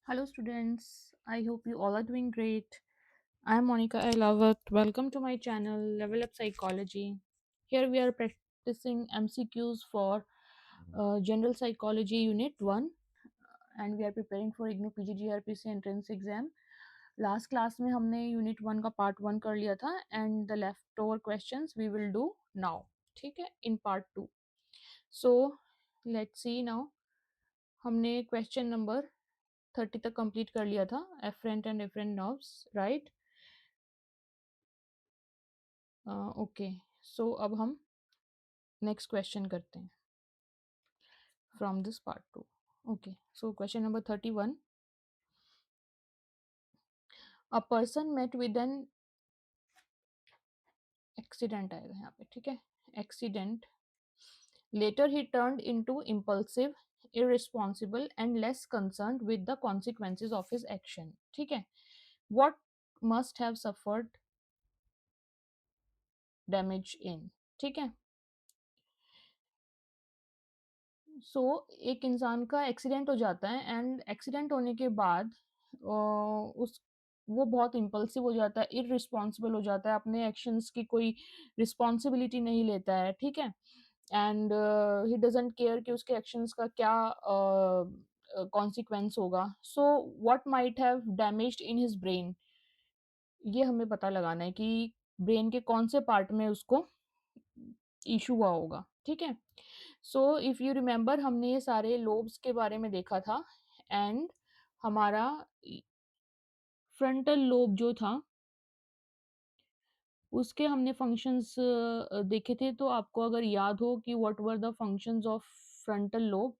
Hello, students. I hope you all are doing great. I'm Monica. I love it. Welcome to my channel, Level Up Psychology. Here we are practicing MCQs for General Psychology Unit 1, and we are preparing for IGNOU PGDRPC entrance exam. Last class में हमने unit 1 का part 1 कर लिया था and the left over questions we will do now. ठीक है, in part 2. So let's see now. हमने question number 30 तक कंप्लीट कर लिया था. Afferent and afferent nerves, right? Okay, so अब हम नेक्स्ट क्वेश्चन करते हैं from this part 2. Okay, so question number 31. A person met with an accident आएगा यहाँ पे. ठीक है, accident. Later he turned into impulsive, irresponsible and less concerned with the consequences of his action. ठीक है, what must have suffered damage in. ठीक है, सो एक इंसान का एक्सीडेंट हो जाता है एंड एक्सीडेंट होने के बाद उस वो बहुत इम्पल्सिव हो जाता है, इररिस्पॉन्सिबल हो जाता है, अपने एक्शंस की कोई रिस्पॉन्सिबिलिटी नहीं लेता है. ठीक है, एंड ही डजंट केयर कि उसके एक्शंस का क्या कॉन्सिक्वेंस होगा. So what might have damaged in his brain, ये हमें पता लगाना है कि ब्रेन के कौन से पार्ट में उसको इशू हुआ होगा. ठीक है, सो इफ यू रिमेंबर हमने ये सारे लोब्स के बारे में देखा था एंड हमारा फ्रंटल लोब जो था उसके हमने फंक्शंस देखे थे. तो आपको अगर याद हो कि what were the functions of frontal lobe,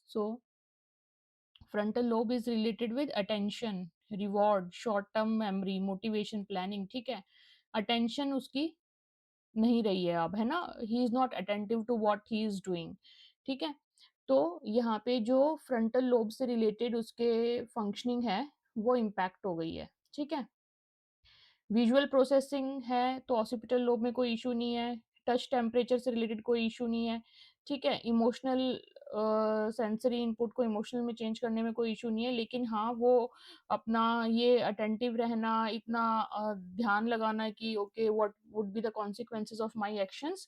so frontal lobe is related with attention, reward, short term memory, motivation, planning. ठीक है, अटेंशन उसकी नहीं रही है अब, है ना, he is not attentive to what he is doing. ठीक है, तो यहाँ पे जो फ्रंटल लोब से रिलेटेड उसके फंक्शनिंग है वो इम्पैक्ट हो गई है. ठीक है, विजुअल प्रोसेसिंग है तो ऑसिपिटल लोब में कोई इशू नहीं है. टच टेम्परेचर से रिलेटेड कोई इशू नहीं है. ठीक है, इमोशनल सेंसरी इनपुट को इमोशनल में चेंज करने में कोई इशू नहीं है, लेकिन हाँ वो अपना ये अटेंटिव रहना, इतना ध्यान लगाना कि okay what would be the consequences of my actions,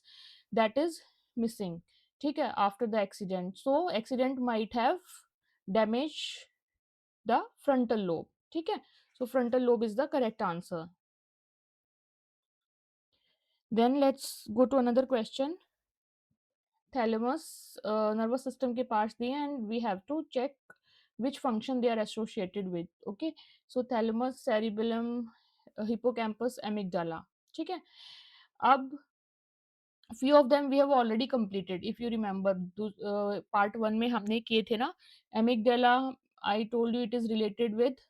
that is missing. ठीक है, after the accident. So accident might have damage the frontal lobe. ठीक है, so frontal lobe is the correct answer. Then let's go to another question. Thalamus, nervous system के parts दिए and we have to check which function they are associated with. Okay, so thalamus, cerebellum, hippocampus, amygdala. ठीक है, अब few of them we have already completed. If you remember, part 1 में हमने किए थे ना. amygdala, I told you it is related with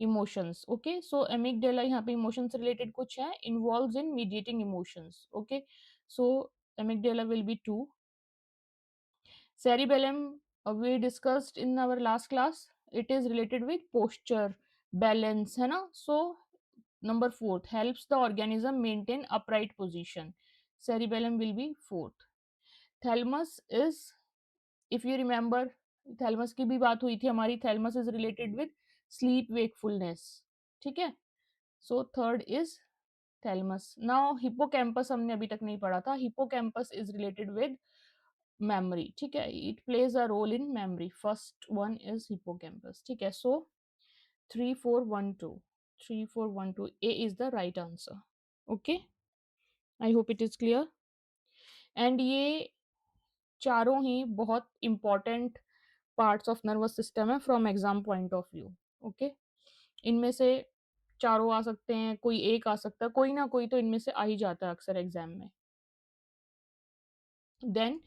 emotions. Okay, so amygdala यहाँ पे इमोशंस से रिलेटेड कुछ है, involves in mediating emotions. Okay, so amygdala will be 2. cerebellum, we discussed in our last class, it is related with posture, balance, है ना. so number 4 helps the organism maintain upright position. cerebellum will be 4th. thalamus is, if you remember, thalamus की भी बात हुई थी हमारी. Thalamus is related with sleep wakefulness. ठीक है, so third is thalamus. Now hippocampus हमने अभी तक नहीं पढ़ा था. Hippocampus is related with memory. ठीक है, it plays a role in memory. First one is hippocampus. ठीक है, so 3 4 1 2, 3 4 1 2, A is the right answer. Okay, I hope it is clear. And ये चारों ही बहुत important parts of nervous system है from exam point of view. Okay, इनमें से चारों आ सकते हैं, कोई एक आ सकता है, कोई ना कोई तो इनमें से आ ही जाता है अक्सर एग्जाम में. Then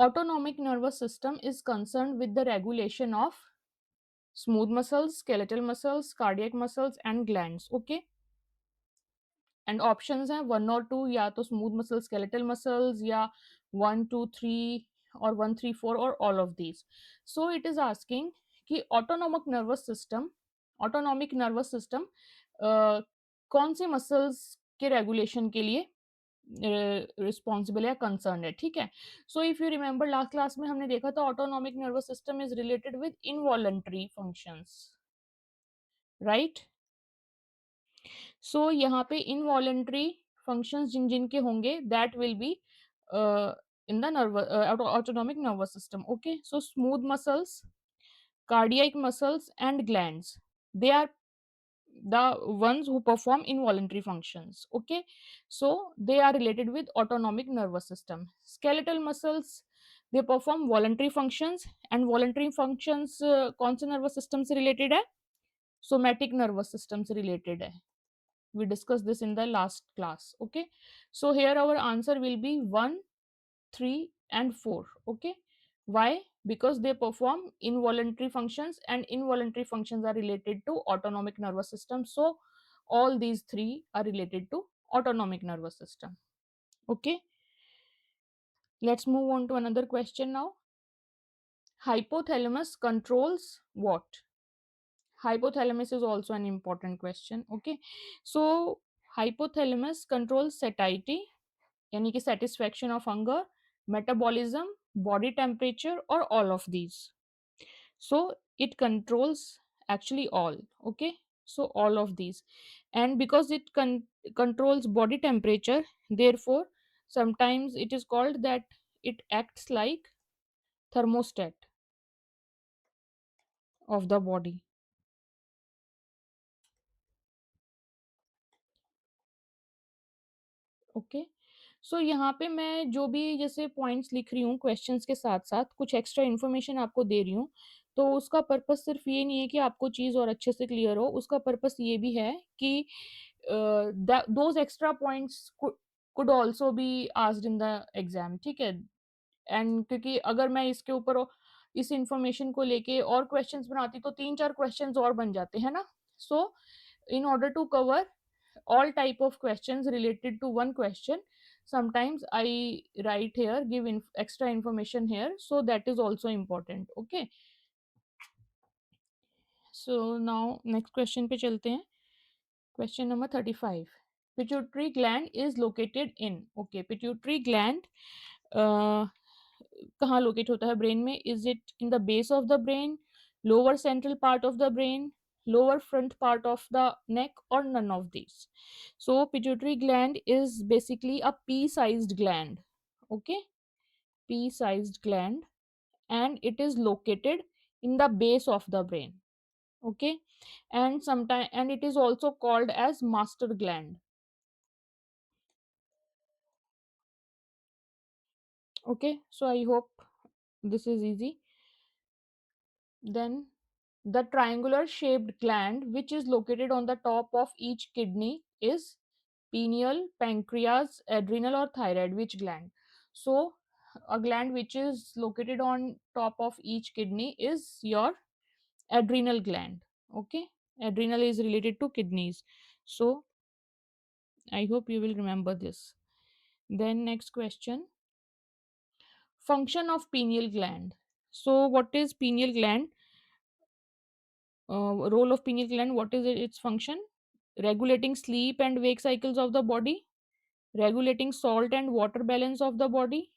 autonomic nervous system is concern with the regulation of smooth muscles, skeletal muscles, cardiac muscles and glands. Okay, and options हैं 1 और 2, या तो स्मूथ मसल स्केलेटल मसल्स, या 1 2 3 और 1 3 4 और all of these. So it is asking कि autonomic nervous system कौन से मसल्स के रेगुलेशन के लिए रिस्पॉन्सिबल या कंसर्न है, ठीक है। So if you remember last class में हमने देखा था autonomic nervous system is related with involuntary functions, right. So यहाँ पे इनवॉलंटरी फंक्शंस जिन जिन के होंगे that will be in the nerve autonomic nervous system, okay. So smooth muscles, cardiac muscles and glands, they are the ones who perform involuntary functions, okay. So they are related with autonomic nervous system. Skeletal muscles, they perform voluntary functions, and voluntary functions कौन से nervous system से related है, somatic nervous system से related है, we discussed this in the last class, okay. So here our answer will be 1, 3 and 4, okay. Why? Because they perform involuntary functions, and involuntary functions are related to autonomic nervous system, so all these three are related to autonomic nervous system, okay. Let's move on to another question now. Hypothalamus controls what? Hypothalamus is also an important question, okay. So hypothalamus controls satiety, यानी कि satisfaction of hunger, metabolism, body temperature, or all of these. So it controls actually all, okay. So all of these, and because it controls body temperature, therefore sometimes it is called that it acts like thermostat of the body, okay. सो यहाँ पे मैं जो भी जैसे points लिख रही हूँ क्वेश्चंस के साथ साथ कुछ एक्स्ट्रा इन्फॉर्मेशन आपको दे रही हूँ, तो उसका पर्पस सिर्फ ये नहीं है कि आपको चीज़ और अच्छे से क्लियर हो, उसका पर्पस ये भी है कि those extra points could also be asked in the exam, ठीक है। एंड क्योंकि अगर मैं इसके ऊपर इस इंफॉर्मेशन को लेके और क्वेश्चंस बनाती तो 3-4 क्वेश्चंस और बन जाते हैं ना। सो in order to cover all type of questions related to one question, sometimes I write here, give extra information here, so that is also important, okay. So now next question पे चलते हैं। Question number 35. Pituitary gland is located in, okay, pituitary gland कहाँ locate होता है brain में, is it in the base of the brain, lower central part of the brain, lower front part of the neck, or none of these. So pituitary gland is basically a pea-sized gland, okay, pea-sized gland, and it is located in the base of the brain, okay. And sometime, and it is also called as master gland, okay. So I hope this is easy. Then the triangular shaped gland which is located on the top of each kidney is pineal, pancreas, adrenal, or thyroid. Which gland? So a gland which is located on top of each kidney is your adrenal gland, okay. Adrenal is related to kidneys, so I hope you will remember this. Then next question, function of pineal gland. So what is pineal gland? Role of pineal gland, what is its function? Regulating sleep and wake cycles of the body, regulating salt and water balance of the body,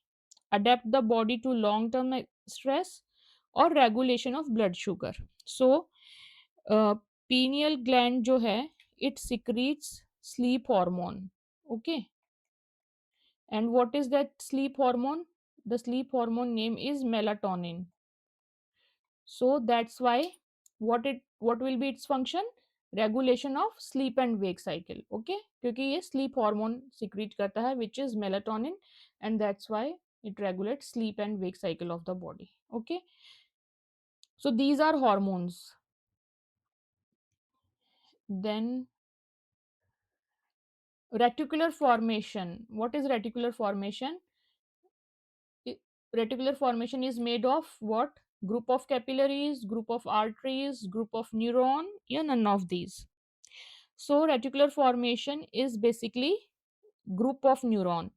adapt the body to long term stress, or regulation of blood sugar. So pineal gland जो है it secretes sleep hormone, okay. And what is that sleep hormone? The sleep hormone name is melatonin. So that's why what will be its function? Regulation of sleep and wake cycle, okay, क्योंकि ये sleep hormone secrete करता है which is melatonin, and that's why it regulates sleep and wake cycle of the body, okay. So these are hormones. Then reticular formation, what is reticular formation? I- Reticular formation is made of what? Group of capillaries, group of arteries, group of neuron, yeah, none of these. So reticular formation is basically group of neuron,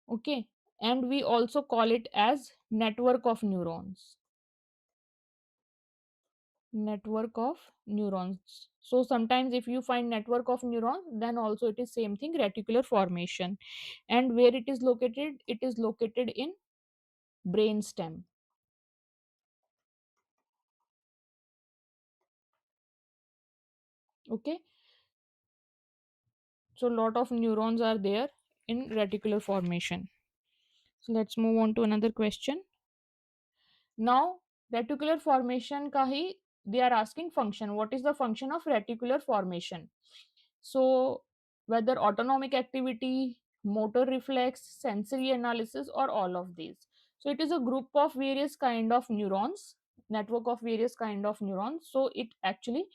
okay, and we also call it as network of neurons. network of neurons. So sometimes if you find network of neurons, then also it is same thing, reticular formation. And where it is located? It is located in brain stem. Okay, so lot of neurons are there in reticular formation. So let's move on to another question. Now reticular formation ka hi they are asking function. What is the function of reticular formation? So whether autonomic activity, motor reflex, sensory analysis, or all of these. So it is a group of various kind of neurons, network of various kind of neurons. So it actually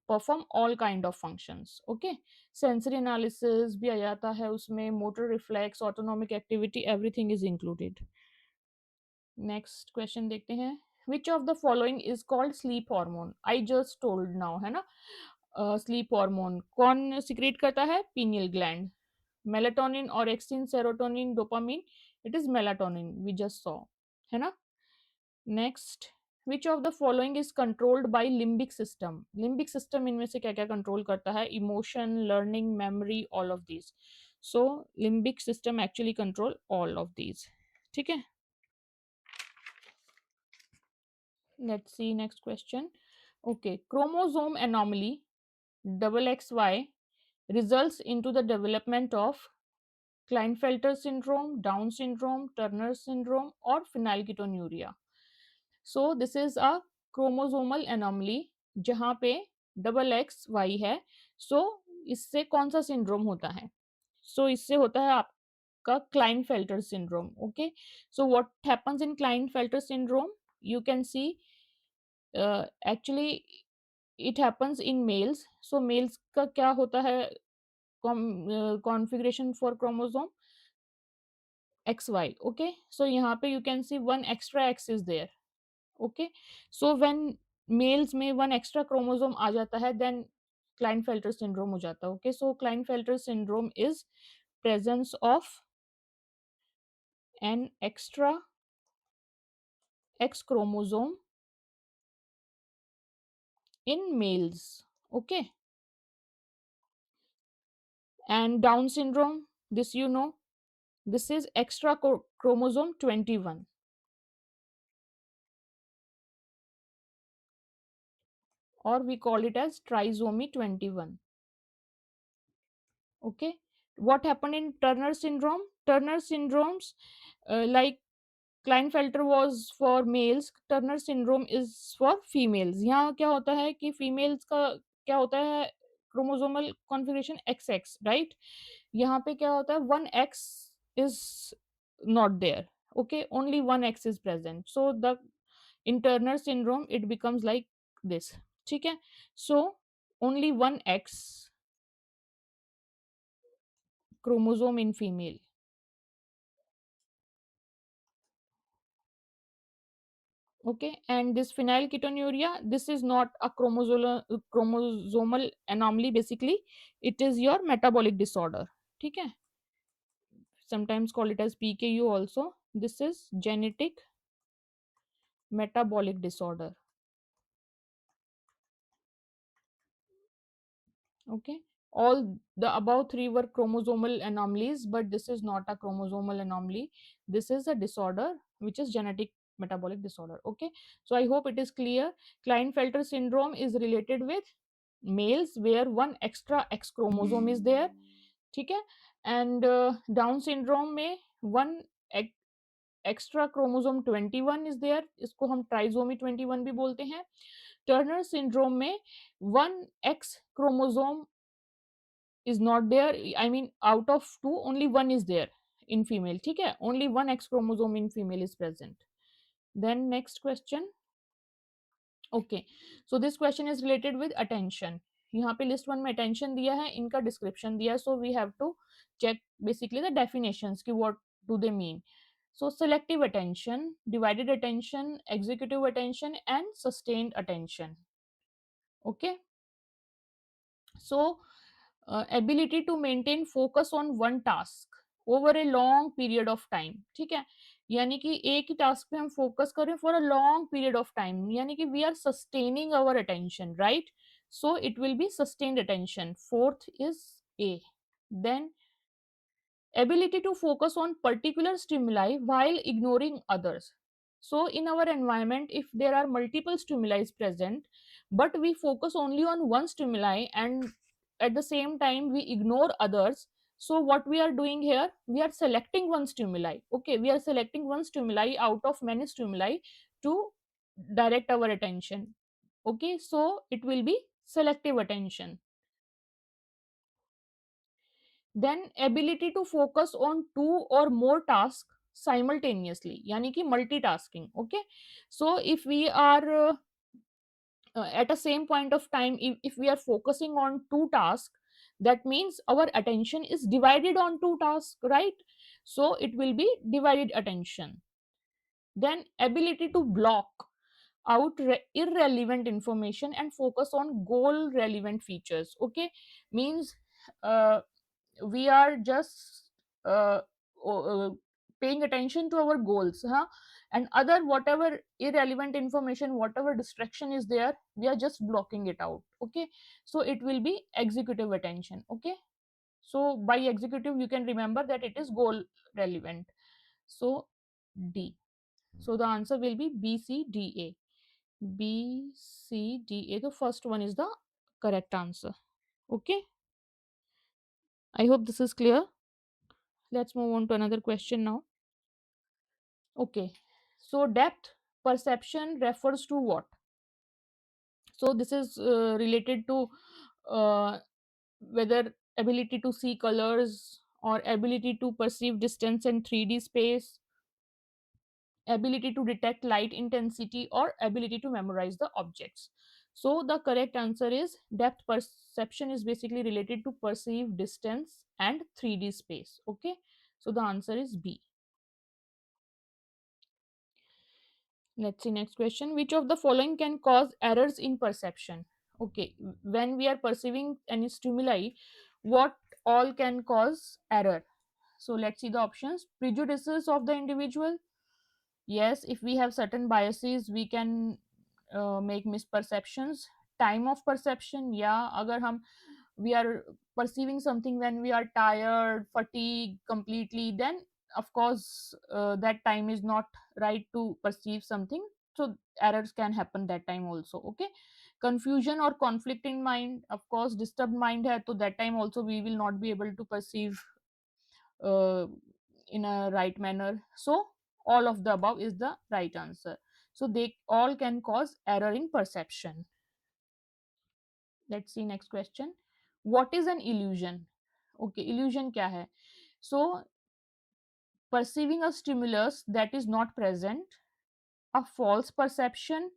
perform all kind of functions. Okay, sensory analysis भी आ जाता है उसमें, motor reflex, autonomic activity, everything is included. Next question देखते हैं. Which of the following is called sleep hormone? I just told now, है ना. Sleep hormone कौन secrete करता है? Pineal gland. Melatonin, orexin, serotonin, dopamine. It is melatonin, we just saw, है ना. Next, which of the following is controlled by limbic system? Limbic system इनमें से क्या क्या कंट्रोल करता है? Emotion, learning, memory, all of these. So limbic system actually control all of these. ठीक है. Let's see next question. Okay, chromosome anomaly double XY results into the development of Klinefelter syndrome, Down syndrome, Turner syndrome, or phenylketonuria. So this is a chromosomal anomaly जहाँ पे double x Y है. सो इससे कौन सा syndrome होता है? सो इससे होता है आपका Klinefelter syndrome. Okay, so what happens in Klinefelter syndrome? You can see actually it happens in males. So males का क्या होता है configuration for chromosome? XY. Okay, so यहाँ पे you can see one extra X is there. Okay, so when males में one extra chromosome आ जाता है, then Klinefelter syndrome हो जाता है. Okay, so Klinefelter syndrome is presence of an extra X chromosome in males. Okay, and Down syndrome, this you know, this is extra chromosome 21, or we call it as trisomy 21. Okay, what happened in Turner syndrome? Turner syndromes, like Klinefelter was for males, Turner syndrome is for females. यहाँ क्या होता है कि females का क्या होता है? Chromosomal configuration XX, right. यहाँ पे क्या होता है? One X is not there. Okay, only one X is present. So the in Turner syndrome it becomes like this. ठीक है. So only one X chromosome in female. Okay, and this phenylketonuria, this is not a chromosomal anomaly. Basically it is your metabolic disorder. ठीक है, sometimes call it as PKU also. This is genetic metabolic disorder. Okay, all the above three were chromosomal anomalies, but this is not a chromosomal anomaly. This is a disorder which is genetic metabolic disorder. Okay, so I hope it is clear. Klinefelter syndrome is related with males where one extra X chromosome is there. ठीक है, and Down syndrome में one extra chromosome 21 is there. इसको हम trisomy 21 भी बोलते हैं. Turner syndrome में one X chromosome is not there. I mean out of two only one is there in female. ठीक है, only one X chromosome in female is present. Then next question. Okay, so this question is related with attention. यहाँ पे list one में attention दिया है, इनका description दिया है. So we have to check basically the definitions कि what do they mean. So selective attention, divided attention, executive attention, and sustained attention. Okay, so ability to maintain focus on one task over a long period of time. ठीक है, यानी कि एक ही task पे हम focus करें for a long period of time, यानी कि we are sustaining our attention, right? So it will be sustained attention. Fourth is A. Then ability to focus on particular stimuli while ignoring others. So in our environment, if there are multiple stimuli present, but we focus only on one stimuli and at the same time we ignore others, so what we are doing here, we are selecting one stimuli. Okay, we are selecting one stimuli out of many stimuli to direct our attention. Okay, so it will be selective attention. Then ability to focus on two or more tasks simultaneously, yani ki multitasking. Okay, so if we are at a same point of time, if we are focusing on two tasks, that means our attention is divided on two tasks, right? So it will be divided attention. Then ability to block out irrelevant information and focus on goal relevant features. Okay, means uh, we are just uh, paying attention to our goals, huh? And other whatever irrelevant information, whatever distraction is there, we are just blocking it out. Okay, so it will be executive attention. Okay, so by executive you can remember that it is goal relevant. So D. So the answer will be B, C, D, A. B, C, D, A. The first one is the correct answer. Okay, I hope this is clear. Let's move on to another question now. Okay, so depth perception refers to what? So this is related to uh, whether ability to see colors or ability to perceive distance in 3D space, ability to detect light intensity, or ability to memorize the objects. So the correct answer is depth perception is basically related to perceive distance and 3D space. Okay, so the answer is B. Let's see next question. Which of the following can cause errors in perception? Okay, when we are perceiving any stimuli, what all can cause error? So let's see the options. Prejudices of the individual. Yes, if we have certain biases, we can make misperceptions. Time of perception. Yeah, agar we are perceiving something when we are tired, fatigued completely, then of course that time is not right to perceive something, so errors can happen that time also. Okay, confusion or conflict in mind, of course disturbed mind hai, so that time also we will not be able to perceive uh, in a right manner. So all of the above is the right answer. So they all can cause error in perception. Let's see next question. What is an illusion? Okay, illusion kya hai? So perceiving a stimulus that is not present, a false perception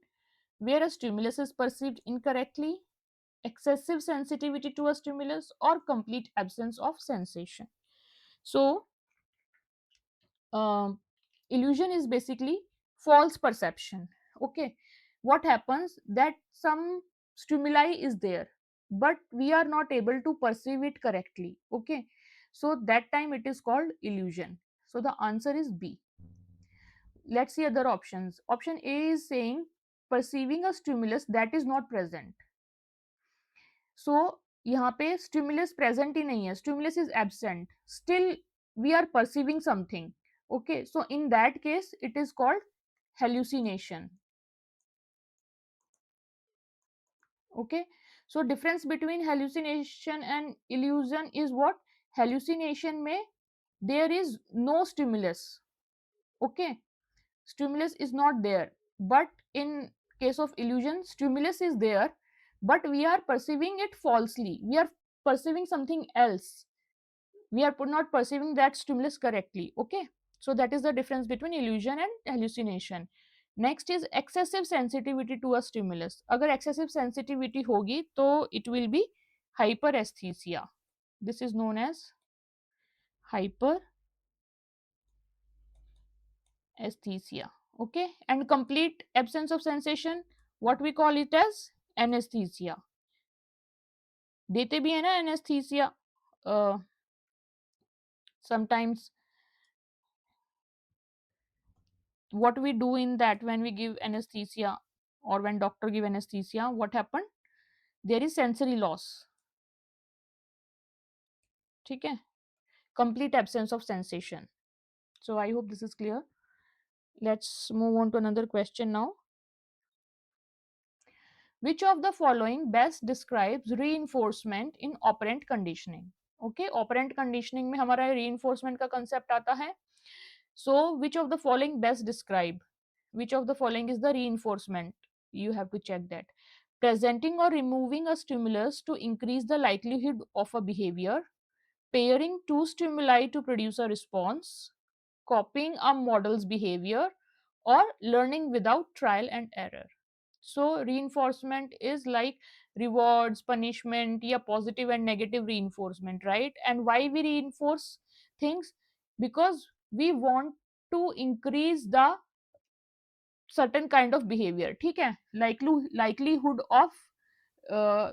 where a stimulus is perceived incorrectly, excessive sensitivity to a stimulus, or complete absence of sensation. So um, illusion is basically false perception. Okay, what happens that some stimuli is there but we are not able to perceive it correctly. Okay, so that time it is called illusion. So the answer is B. Let's see other options. Option A is saying perceiving a stimulus that is not present. So यहाँ पे stimulus present ही नहीं है, stimulus is absent, still we are perceiving something. Okay, so in that case it is called hallucination. Okay, so difference between hallucination and illusion is what? Hallucination में there is no stimulus. Okay, stimulus is not there, but in case of illusion stimulus is there but we are perceiving it falsely, we are perceiving something else, we are not perceiving that stimulus correctly. Okay, so that is the difference between illusion and hallucination. Next is excessive sensitivity to a stimulus. Agar excessive sensitivity hogi to it will be hyperesthesia. This is known as hyperesthesia. Okay, and complete absence of sensation, what we call it as anesthesia. देते भी है ना anesthesia sometimes what we do in that, when we give anesthesia or when doctor give anesthesia, what happened? There is sensory loss. ठीक है, complete absence of sensation. So I hope this is clear. Let's move on to another question now. Which of the following best describes reinforcement in operant conditioning? Okay, operant conditioning में हमारा reinforcement का concept आता है. So which of the following best describe? Which of the following is the reinforcement? You have to check that. Presenting or removing a stimulus to increase the likelihood of a behavior, pairing two stimuli to produce a response, copying a model's behavior, or learning without trial and error. So reinforcement is like rewards, punishment, yeah, positive and negative reinforcement, right? And why we reinforce things? Because we want to increase the certain kind of behavior. ठीक है, likelihood of uh,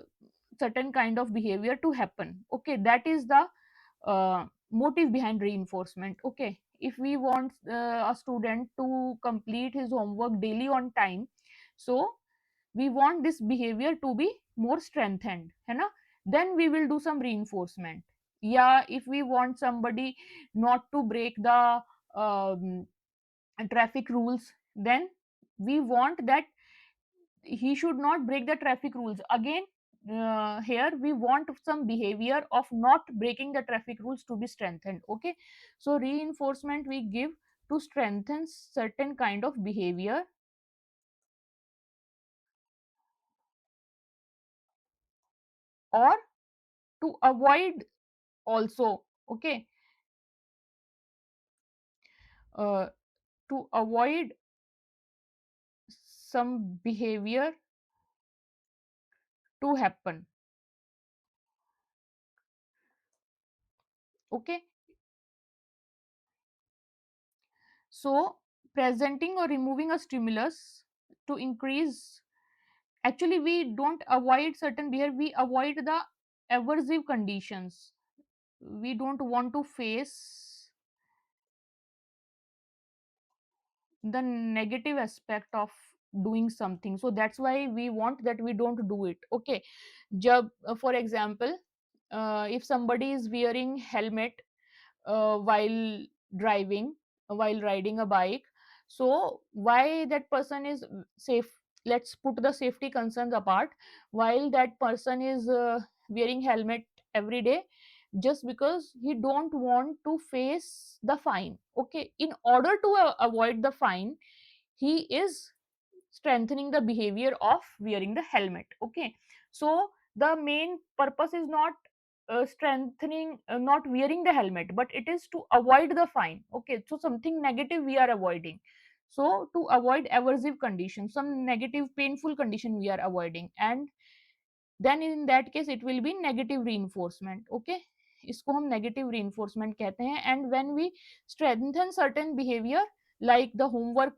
certain kind of behavior to happen. Okay, that is the motive behind reinforcement. Okay, if we want a student to complete his homework daily on time, so we want this behavior to be more strengthened, है ना? Then we will do some reinforcement. Yeah, if we want somebody not to break the um, traffic rules, then we want that he should not break the traffic rules again. Here we want some behavior of not breaking the traffic rules to be strengthened. Okay, so reinforcement we give to strengthen certain kind of behavior or to avoid also. Okay, uh, to avoid some behavior to happen. Okay, so presenting or removing a stimulus to increase, actually we don't avoid certain behavior, we avoid the aversive conditions. We don't want to face the negative aspect of doing something, so that's why we want that we don't do it. Okay, jab for example, if somebody is wearing helmet while driving, while riding a bike, so why that person is safe? Let's put the safety concerns apart. While that person is wearing helmet every day, just because he don't want to face the fine. Okay, in order to avoid the fine, he is strengthening the behavior of wearing the helmet. Okay, so the main purpose is not strengthening, not wearing the helmet, but it is to avoid the fine. Okay, so something negative we are avoiding. So to avoid aversive condition, some negative painful condition we are avoiding, and then in that case it will be negative reinforcement. Okay, इसको हम negative reinforcement कहते हैं. And when we strengthen certain behavior, like the homework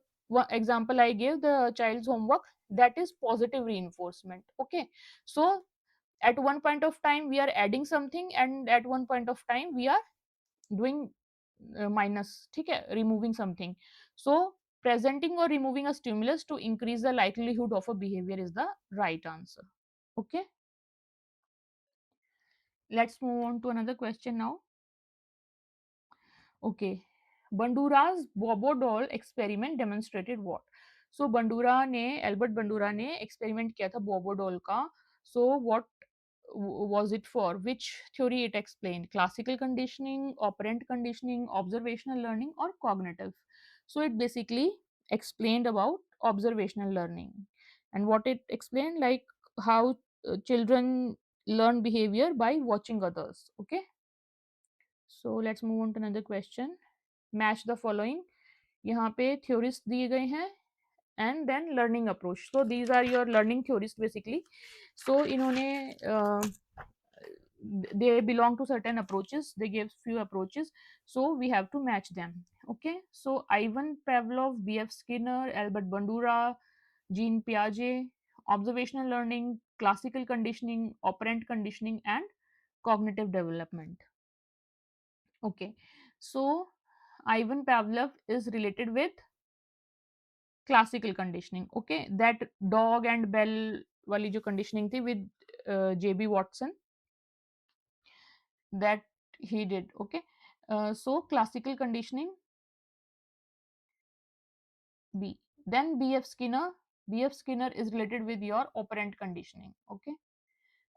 example I gave, the child's homework, that is positive reinforcement. Okay, so at one point of time we are adding something, and at one point of time we are doing minus. ठीक है, removing something. So presenting or removing a stimulus to increase the likelihood of a behavior is the right answer. Okay, let's move on to another question now. Okay, Bandura's Bobo doll experiment demonstrated what? So Bandura ने, Albert Bandura ने experiment किया था बोबो doll का. So what was it for? Which theory it explained? Classical conditioning, operant conditioning, observational learning, or cognitive? So it basically explained about observational learning. And what it explained, like how children learn behavior by watching others. Okay, so let's move on to another question. Match the following. यहाँ पे theories दिए गए हैं and then learning approach. So these are your learning theories basically. So इन्होंने they belong to certain approaches, they gave few approaches, so we have to match them. Okay, so Ivan Pavlov, BF Skinner, Albert Bandura, Jean Piaget, observational learning, classical conditioning, operant conditioning, and cognitive development. Okay, so Ivan Pavlov is related with classical conditioning. Okay, that dog and bell वाली जो conditioning थी with JB Watson, that he did. Okay, so classical conditioning, B. Then BF Skinner. BF Skinner is related with your operant conditioning. Okay,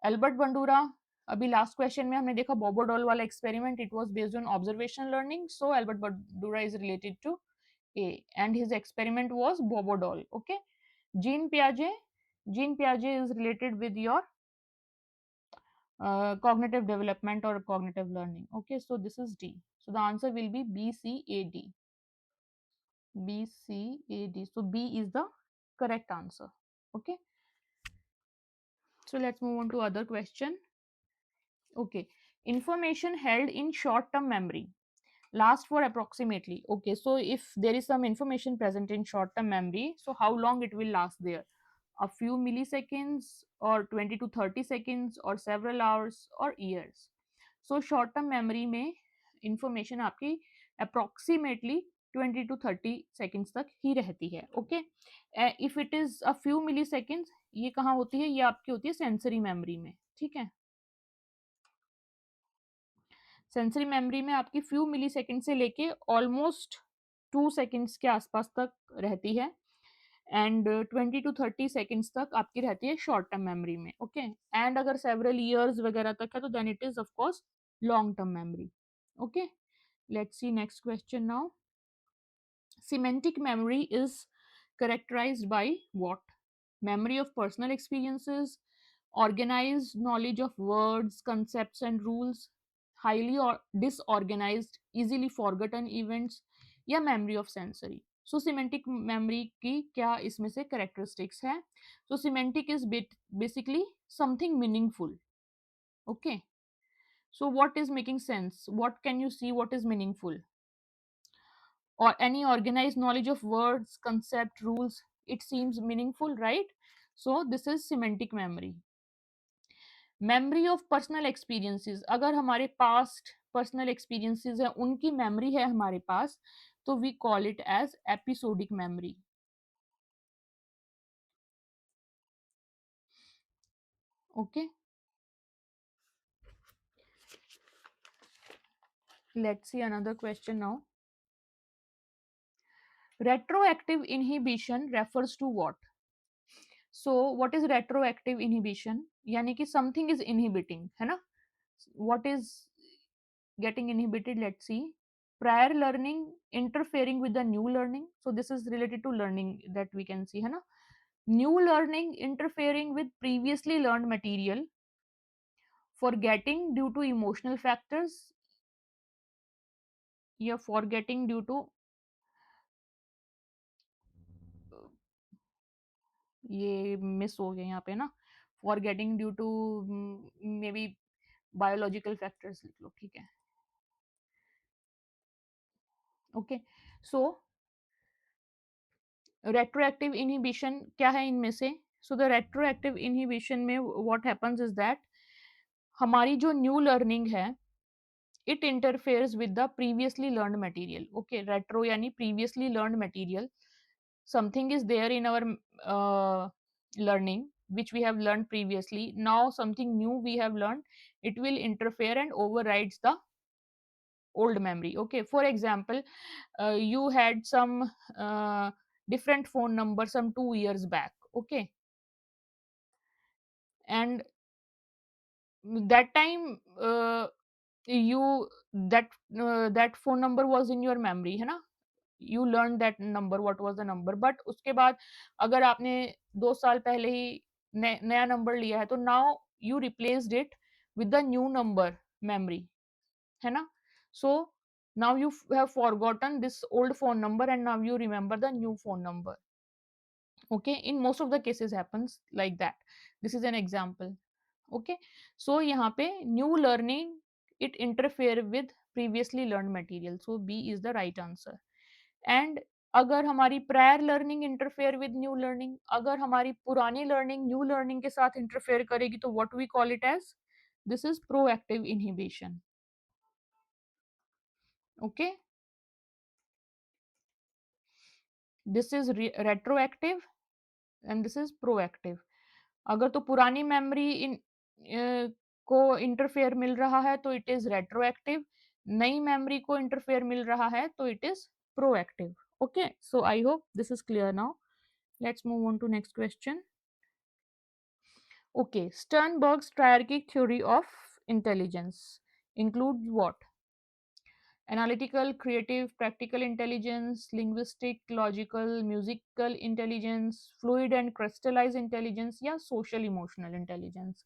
Albert Bandura. अभी last question में हमने देखा Bobo doll वाला experiment, it was based on observation learning, so Albert Bandura is related to A and his experiment was bobodol. Okay, Jean Piaget. Jean Piaget is related with your cognitive development or cognitive learning. Okay, so this is D. So the answer will be B, C, A, D. B, C, A, D. So B is the correct answer. Okay. So let's move on to other question. Okay. Information held in short-term memory last for approximately. Okay. So if there is some information present in short-term memory, so how long it will last there? A few milliseconds or 20 to 30 seconds or several hours or years. So short term memory में information आपकी approximately 20 to 30 seconds तक ही रहती है. Okay, if it is a few milliseconds, ये कहाँ होती है? ये आपकी होती है सेंसरी मेमोरी में. ठीक है, सेंसरी मेमोरी में आपकी फ्यू मिली सेकेंड से लेके ऑलमोस्ट 2 सेकेंड्स के आसपास तक रहती है, एंड 20 to 30 सेकेंड्स तक आपकी रहती है शॉर्ट टर्म मेमोरी में. ओके, एंड अगर सेवरल ईयर्स वगैरह तक है तो then it is of course long term memory. Okay, let's see next question now. Semantic memory is characterized by what? Memory of personal experiences, organized knowledge of words, concepts and rules, highly or disorganized, easily forgotten events, या memory of sensory. So semantic memory की क्या इसमें से characteristics है? So semantic is basically something meaningful. Okay, so what is making sense? What can you see? What is meaningful? Or any organized knowledge of words, concept, rules, it seems meaningful, right? So this is semantic memory. Memory of personal experiences, अगर हमारे past personal experiences है, उनकी memory है हमारे पास, तो we call it as episodic memory. Okay, let's see another question now. Retroactive inhibition refers to what? So what is retroactive inhibition? यानी कि something is inhibiting, है ना? What is getting inhibited? Let's see. Prior learning interfering with the new learning, so this is related to learning that we can see, है ना? New learning interfering with previously learned material, forgetting due to emotional factors, या forgetting due to ये miss हो गया यहाँ पे ना, forgetting due to maybe biological factors लिख लो. ठीक है, ओके. सो रेट्रोएक्टिव इनहिबिशन क्या है इनमें से? सो द रेट्रोएक्टिव इनहिबिशन में व्हाट हैपेंस इज दैट हमारी जो न्यू लर्निंग है, it interferes with the previously learned material. Okay, retro यानी previously learned material. Something is there in our learning which we have learned previously. Now something new we have learned, it will interfere and overrides the old memory. Okay, for example, you had some different phone number some 2 years back. Okay, and that time you that phone number was in your memory, है ना? You learned that number, what was the number, but उसके बाद अगर आपने 2 साल पहले ही नया number लिया है तो now you replaced it with the new number memory, है ना? So now you have forgotten this old phone number and now you remember the new phone number. Okay, in most of the cases happens like that. This is an example. Okay, so यहाँ पे new learning it interfere with previously learned material, so B is the right answer. And अगर हमारी prior learning interfere with new learning, अगर हमारी पुरानी learning new learning के साथ interfere करेगी तो what we call it as, this is proactive inhibition. Okay, this is retroactive and this is proactive. अगर तो पुरानी मेमोरी को इंटरफेयर मिल रहा है तो इट इज रेट्रोएक्टिव. नई मेमोरी को इंटरफेयर मिल रहा है तो it is proactive. Okay, so I hope this is clear now. Let's move on to next question. Okay, Sternberg's triarchic theory of intelligence includes what? Analytical, creative, practical intelligence, linguistic, logical, musical intelligence, fluid and crystallized intelligence या social emotional intelligence.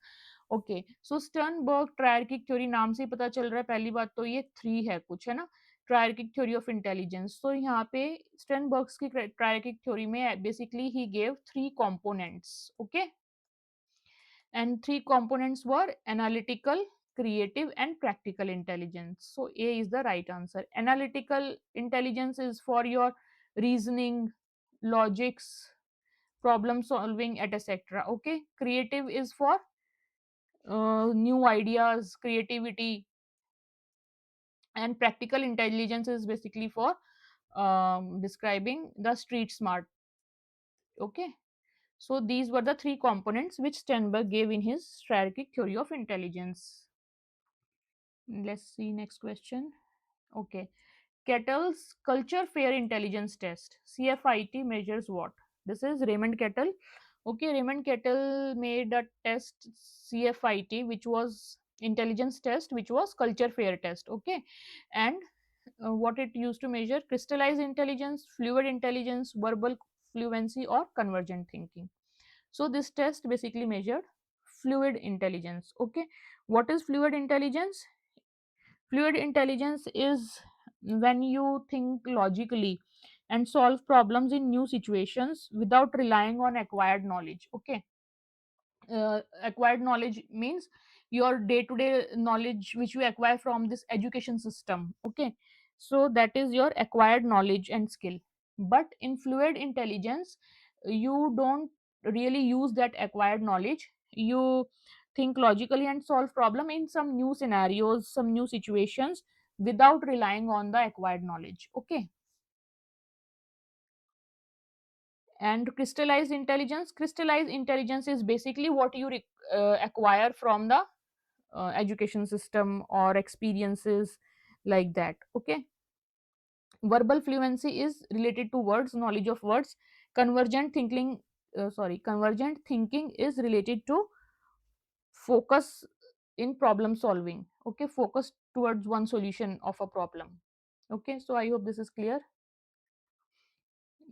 Okay, सो Sternberg triarchic theory नाम से ही पता चल रहा है पहली बात तो ये थ्री है कुछ, है ना. Triarchic theory of intelligence. तो यहाँ पे स्टर्नबर्ग्स की ट्रायर्किक थ्योरी में basically he gave three components. Okay, and three components were analytical, creative and practical intelligence. So A is the right answer. Analytical intelligence is for your reasoning, logics, problem solving, etc. Okay, creative is for new ideas, creativity, and practical intelligence is basically for describing the street smart. Okay, so these were the three components which Sternberg gave in his strategic theory of intelligence. Let's see next question. Okay. Kettle's Culture Fair Intelligence Test. CFIT measures what? This is Raymond Kettle. Okay, Raymond Kettle made a test CFIT, which was intelligence test, which was culture fair test. Okay, and what it used to measure: crystallized intelligence, fluid intelligence, verbal fluency, or convergent thinking. So this test basically measured fluid intelligence. Okay, what is fluid intelligence? Fluid intelligence is when you think logically and solve problems in new situations without relying on acquired knowledge. Okay, acquired knowledge means your day to day knowledge which you acquire from this education system. Okay, so that is your acquired knowledge and skill. But in fluid intelligence you don't really use that acquired knowledge. You think logically and solve problem in some new scenarios, some new situations, without relying on the acquired knowledge. Okay, and crystallized intelligence is basically what you acquire from the education system or experiences, like that. Okay, verbal fluency is related to words, knowledge of words. Convergent thinking is related to focus in problem solving. Okay, focus towards one solution of a problem. Okay, so I hope this is clear.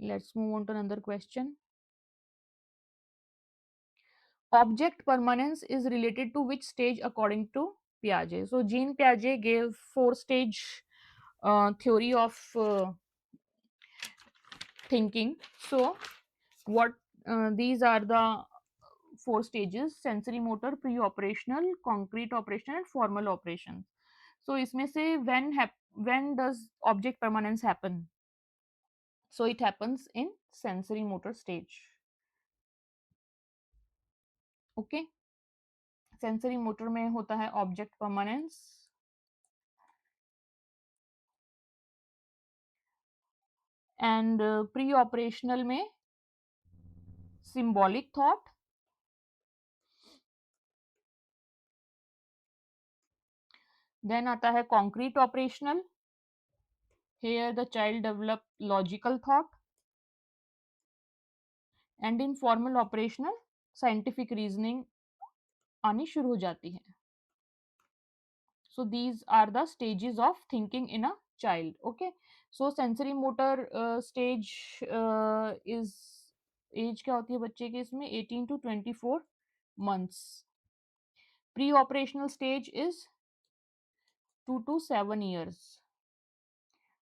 Let's move on to another question. Object permanence is related to which stage according to Piaget? So Jean Piaget gave four stage theory of thinking. So what these are the four stages: sensory motor, pre-operational, concrete operational and formal operations. So इसमें से when does object permanence happen? So it happens in sensory motor stage. Okay, sensory motor में होता है object permanence, and pre operational में symbolic thought, then आता है concrete operational, here the child develop logical thought, and in formal operational scientific reasoning आनी शुरू हो जाती है. So these are the stages of thinking in a child. Okay, so sensory motor stage is age क्या होती है बच्चे के इसमें 18 to 24 months. Pre operational stage is 2 to 7 years.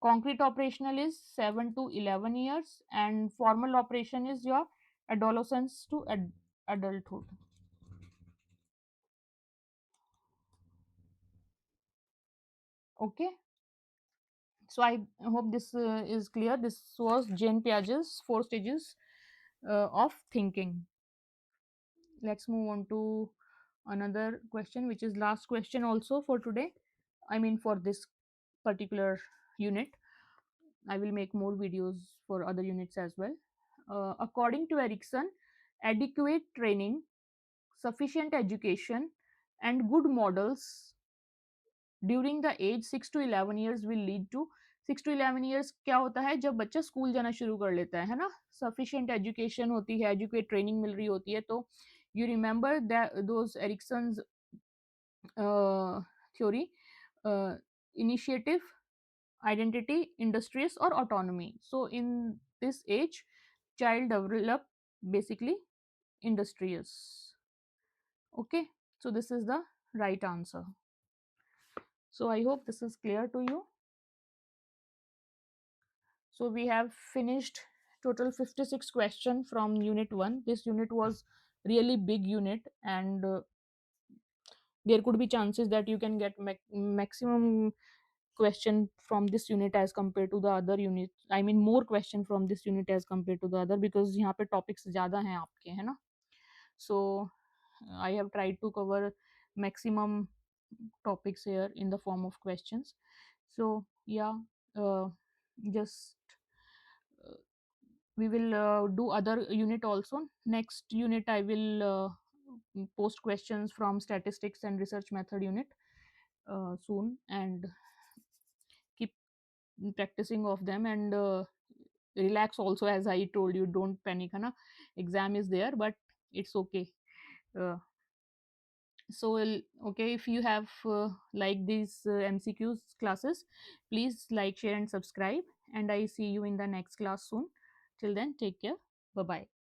Concrete operational is 7 to 11 years, and formal operation is your adolescence to adulthood. Okay, so I hope this is clear. This was Jane Piaget's four stages of thinking. Let's move on to another question, which is last question also for today. I mean, for this particular unit. I will make more videos for other units as well. According to Erickson, adequate training, sufficient education, and good models during the एज 6 to 11 years will lead to 6 to 11 years क्या होता है जब बच्चा school जाना शुरू कर लेता है ना. सफिशिएंट एजुकेशन होती है, एजुकेट ट्रेनिंग मिल रही होती है. तो you remember those Erikson's theory, initiative, identity, industrious or autonomy. So in this age child develop basically industrious. Okay, so this is the right answer. So I hope this is clear to you. So we have finished total 56 question from unit 1. This unit was really big unit, and there could be chances that you can get maximum question from this unit as compared to the other unit. I mean more question from this unit as compared to the other, because यहाँ पे topics ज़्यादा हैं आपके, है ना. So I have tried to cover maximum topics here in the form of questions. So yeah, just uh, we will do other unit also. Next unit I will post questions from statistics and research method unit soon, and keep practicing of them, and relax also. As I told you, don't panic, है ना. Exam is there, but it's okay. uh, so okay, if you have like these MCQs classes, please like, share and subscribe, and I see you in the next class soon. Till then, take care. Bye bye.